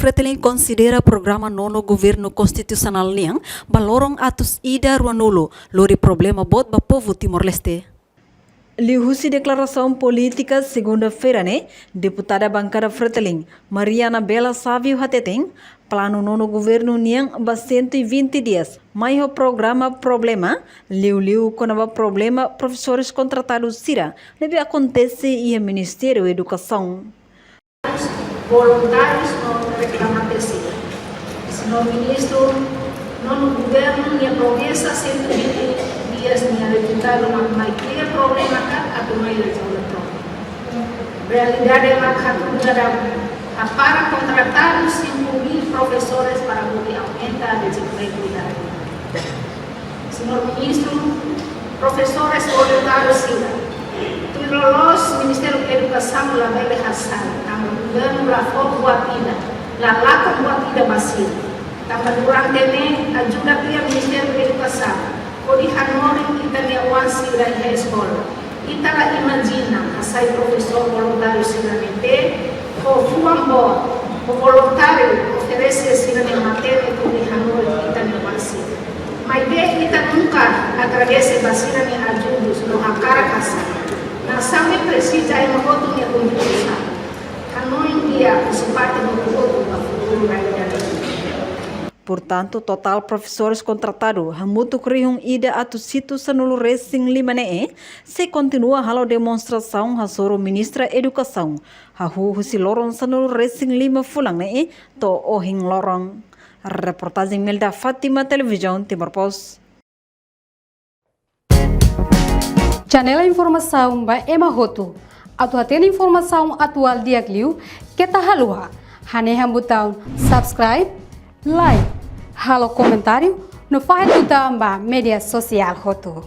Fretilin considera programa nono governo constitucional niang balorong atus ida ruanulo lori problema bot ba povo Timor-Leste. Lihusi declaração política segunda-feira, né? Deputada bancada Fretilin, Mariana Bela Savio Hateteng, plano nono governo niang ba 120 dias. Mas o programa problema, liu com o problema professores contratados sira, deve acontecer e o Ministério da Educação. Voluntários não reclamam terceira. Senhor Ministro, nono governo minha promessa 120 dias minha deputado mas cria problema kan atau mai resolve problema. Realidade é que para contratar 5.000 professores para poder aumentar a desigualdade. Senhor Ministro, professores voluntários sira. Tuirolos Ministério da Educação la bebe Hassan, ang governo la fogo buatida, la laca buatida basil. Tambah durante ini ajuda pia Ministério da Educação. Kodi hanorin kita ni awan sira na escola. Ita la imagina asai professor voluntário seguramente o fuambo o voluntário oferece sira na matéria kodi hanorin kita ni awan sira. Mas kita nunca agradece basira ni ajudos no hakara kasa. Na sami precisa em outro minha contribuição. Hanorin dia parte do outro da futuro da Portanto, total professores contratados, hamutu kriung ida atu situ sanulu racing limane se continua halo demonstração hasoro ministra educação. Hahu husi lorong sanulu racing lima fulang ne to ohing lorong. Reportagem Melda Fatima Televisão Timor-Post. Janela informação ba emahotu. Atu atena informação atual diagliu kita halua. Hane hambutão subscribe, like, halo comentário no Fahad Utamba Media Social Hotu.